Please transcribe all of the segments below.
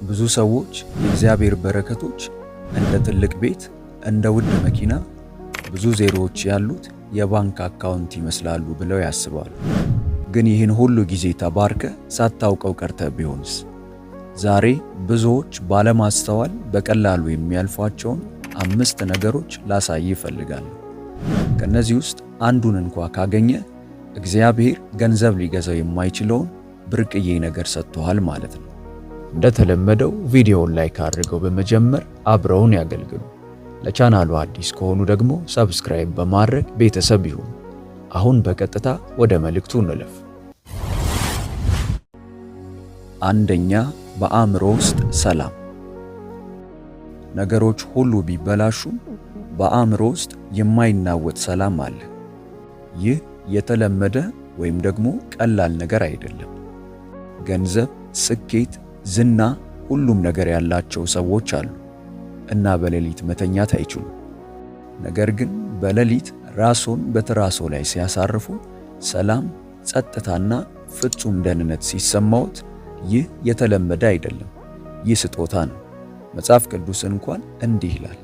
ብዙ ሰዎች የእግዚአብሔር በረከቶች እንደ ትልቅ ቤት፣ እንደ ውድ መኪና፣ ብዙ ዜሮዎች ያሉት የባንክ አካውንት ይመስላሉ ብለው ያስባሉ። ግን ይህን ሁሉ ጊዜ ተባርከ ሳታውቀው ቀርተ ቢሆንስ? ዛሬ ብዙዎች ባለማስተዋል በቀላሉ የሚያልፏቸውን 5 ነገሮች ላሳይ ይፈልጋሉ። ከነዚህ ውስጥ አንዱን እንኳ ካገኘ እግዚአብሔር ገንዘብ ሊገዛው የማይችለውን ብርቅዬ ነገር ሰጥቷል ማለት ነው። እንደተለመደው ቪዲዮውን ላይክ አድርገው በመጀመር አብረውን ያገልግሉ። ለቻናሉ አዲስ ከሆኑ ደግሞ ሰብስክራይብ በማድረግ ቤተሰብ ይሁኑ። አሁን በቀጥታ ወደ መልእክቱ እንለፍ። አንደኛ፣ በአእምሮ ውስጥ ሰላም። ነገሮች ሁሉ ቢበላሹም በአእምሮ ውስጥ የማይናወጥ ሰላም አለ። ይህ የተለመደ ወይም ደግሞ ቀላል ነገር አይደለም። ገንዘብ፣ ስኬት፣ ዝና፣ ሁሉም ነገር ያላቸው ሰዎች አሉ እና በሌሊት መተኛት አይችሉም። ነገር ግን በሌሊት ራስዎን በትራሶ ላይ ሲያሳርፉ ሰላም፣ ጸጥታና ፍጹም ደህንነት ሲሰማዎት፣ ይህ የተለመደ አይደለም፣ ይህ ስጦታ ነው። መጽሐፍ ቅዱስ እንኳን እንዲህ ይላል፣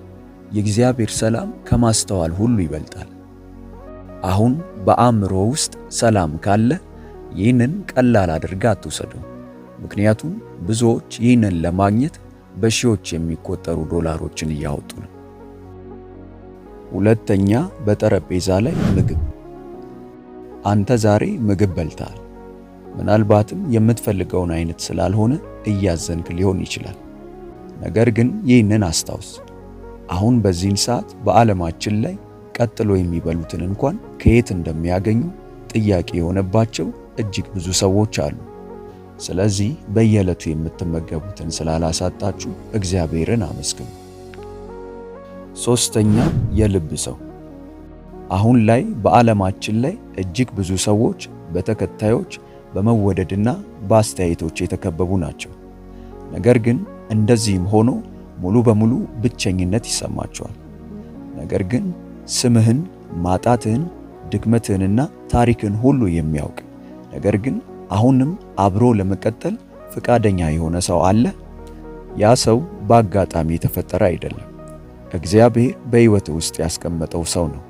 የእግዚአብሔር ሰላም ከማስተዋል ሁሉ ይበልጣል። አሁን በአእምሮ ውስጥ ሰላም ካለ ይህንን ቀላል አድርጋ አትውሰደው። ምክንያቱም ብዙዎች ይህንን ለማግኘት በሺዎች የሚቆጠሩ ዶላሮችን እያወጡ ነው። ሁለተኛ፣ በጠረጴዛ ላይ ምግብ። አንተ ዛሬ ምግብ በልተሃል። ምናልባትም የምትፈልገውን አይነት ስላልሆነ እያዘንክ ሊሆን ይችላል። ነገር ግን ይህንን አስታውስ፣ አሁን በዚህን ሰዓት በዓለማችን ላይ ቀጥሎ የሚበሉትን እንኳን ከየት እንደሚያገኙ ጥያቄ የሆነባቸው እጅግ ብዙ ሰዎች አሉ። ስለዚህ በየዕለቱ የምትመገቡትን ስላላሳጣችሁ እግዚአብሔርን አመስግኑ። ሶስተኛ፣ የልብ ሰው። አሁን ላይ በዓለማችን ላይ እጅግ ብዙ ሰዎች በተከታዮች በመወደድና በአስተያየቶች የተከበቡ ናቸው። ነገር ግን እንደዚህም ሆኖ ሙሉ በሙሉ ብቸኝነት ይሰማቸዋል። ነገር ግን ስምህን፣ ማጣትህን፣ ድክመትህንና ታሪክን ሁሉ የሚያውቅ ነገር ግን አሁንም አብሮ ለመቀጠል ፈቃደኛ የሆነ ሰው አለ። ያ ሰው በአጋጣሚ የተፈጠረ አይደለም። እግዚአብሔር በሕይወት ውስጥ ያስቀመጠው ሰው ነው።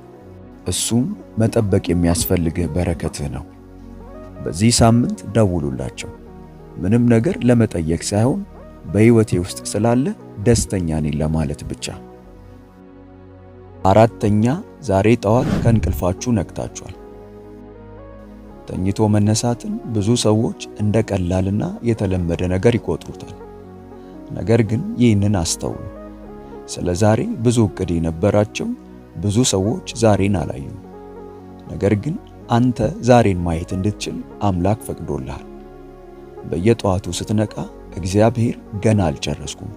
እሱም መጠበቅ የሚያስፈልግህ በረከትህ ነው። በዚህ ሳምንት ደውሉላቸው። ምንም ነገር ለመጠየቅ ሳይሆን በሕይወቴ ውስጥ ስላለ ደስተኛ ነኝ ለማለት ብቻ። አራተኛ፣ ዛሬ ጠዋት ከእንቅልፋችሁ ነቅታችኋል። ተኝቶ መነሳትን ብዙ ሰዎች እንደ ቀላልና የተለመደ ነገር ይቆጥሩታል። ነገር ግን ይህንን አስተውሉ። ስለ ዛሬ ብዙ ዕቅድ የነበራቸው ብዙ ሰዎች ዛሬን አላዩም። ነገር ግን አንተ ዛሬን ማየት እንድትችል አምላክ ፈቅዶልሃል። በየጠዋቱ ስትነቃ እግዚአብሔር ገና አልጨረስኩም፣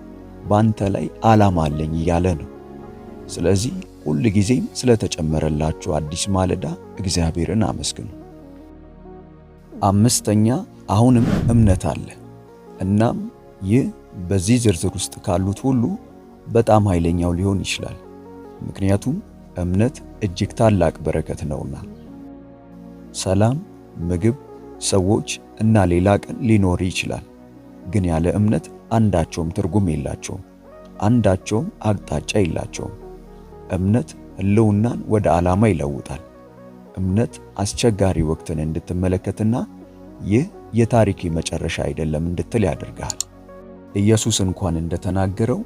በአንተ ላይ ዓላማ አለኝ እያለ ነው። ስለዚህ ሁል ጊዜም ስለተጨመረላችሁ አዲስ ማለዳ እግዚአብሔርን አመስግኑ። አምስተኛ፣ አሁንም እምነት አለ። እናም ይህ በዚህ ዝርዝር ውስጥ ካሉት ሁሉ በጣም ኃይለኛው ሊሆን ይችላል። ምክንያቱም እምነት እጅግ ታላቅ በረከት ነውና። ሰላም፣ ምግብ፣ ሰዎች እና ሌላ ቀን ሊኖር ይችላል። ግን ያለ እምነት አንዳቸውም ትርጉም የላቸውም፣ አንዳቸውም አቅጣጫ የላቸውም። እምነት ሕልውናን ወደ ዓላማ ይለውጣል። እምነት አስቸጋሪ ወቅትን እንድትመለከትና ይህ የታሪክ መጨረሻ አይደለም እንድትል ያደርጋል። ኢየሱስ እንኳን እንደተናገረው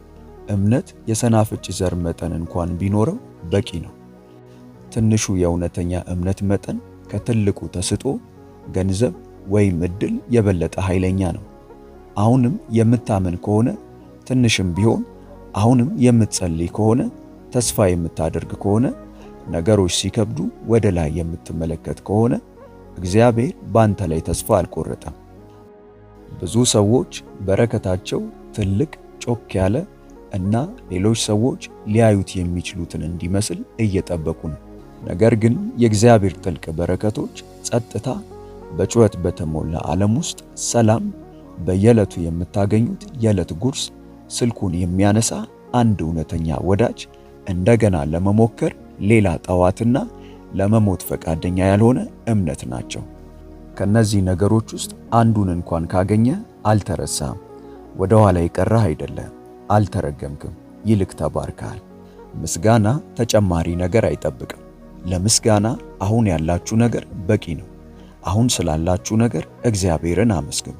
እምነት የሰናፍጭ ዘር መጠን እንኳን ቢኖረው በቂ ነው። ትንሹ የእውነተኛ እምነት መጠን ከትልቁ ተስጦ፣ ገንዘብ ወይም ዕድል የበለጠ ኃይለኛ ነው። አሁንም የምታምን ከሆነ ትንሽም ቢሆን፣ አሁንም የምትጸልይ ከሆነ፣ ተስፋ የምታደርግ ከሆነ፣ ነገሮች ሲከብዱ ወደ ላይ የምትመለከት ከሆነ እግዚአብሔር ባንተ ላይ ተስፋ አልቆረጠም። ብዙ ሰዎች በረከታቸው ትልቅ፣ ጮክ ያለ እና ሌሎች ሰዎች ሊያዩት የሚችሉትን እንዲመስል እየጠበቁ ነው። ነገር ግን የእግዚአብሔር ጥልቅ በረከቶች ጸጥታ፣ በጩኸት በተሞላ ዓለም ውስጥ ሰላም፣ በየዕለቱ የምታገኙት የዕለት ጉርስ፣ ስልኩን የሚያነሳ አንድ እውነተኛ ወዳጅ፣ እንደገና ለመሞከር ሌላ ጠዋትና ለመሞት ፈቃደኛ ያልሆነ እምነት ናቸው። ከነዚህ ነገሮች ውስጥ አንዱን እንኳን ካገኘ አልተረሳም፣ ወደ ኋላ የቀረህ አይደለም፣ አልተረገምክም፣ ይልቅ ተባርከሃል። ምስጋና ተጨማሪ ነገር አይጠብቅም። ለምስጋና አሁን ያላችሁ ነገር በቂ ነው። አሁን ስላላችሁ ነገር እግዚአብሔርን አመስግኑ።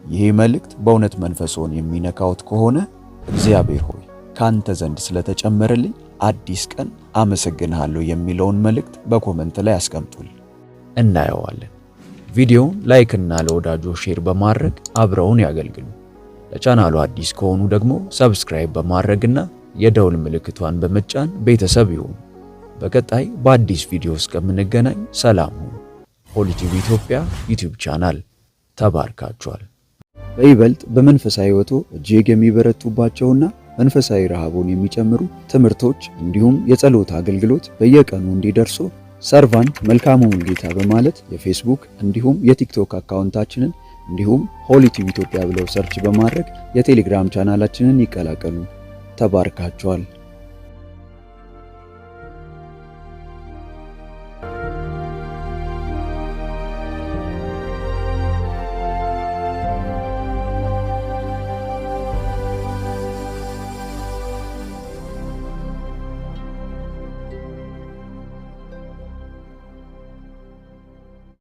ይሄ መልእክት በእውነት መንፈስዎን የሚነካዎት ከሆነ እግዚአብሔር ሆይ ካንተ ዘንድ ስለተጨመረልኝ አዲስ ቀን አመሰግንሃለሁ የሚለውን መልእክት በኮመንት ላይ አስቀምጡልኝ፣ እናየዋለን። ቪዲዮውን ላይክ እና ለወዳጆ ሼር በማድረግ አብረውን ያገልግሉ። ለቻናሉ አዲስ ከሆኑ ደግሞ ሰብስክራይብ በማድረግና የደውል ምልክቷን በመጫን ቤተሰብ ይሁኑ። በቀጣይ በአዲስ ቪዲዮ እስከምንገናኝ ሰላም ሁኑ። ሆሊቲዩብ ኢትዮጵያ ዩቲዩብ ቻናል ተባርካችኋል። በይበልጥ በመንፈሳዊ ሕይወቶ እጅግ የሚበረቱባቸውና መንፈሳዊ ረሃቦን የሚጨምሩ ትምህርቶች እንዲሁም የጸሎት አገልግሎት በየቀኑ እንዲደርሱ ሰርቫንት መልካሙ ሙሉጌታ በማለት የፌስቡክ እንዲሁም የቲክቶክ አካውንታችንን እንዲሁም ሆሊቲዩብ ኢትዮጵያ ብለው ሰርች በማድረግ የቴሌግራም ቻናላችንን ይቀላቀሉ። ተባርካችኋል።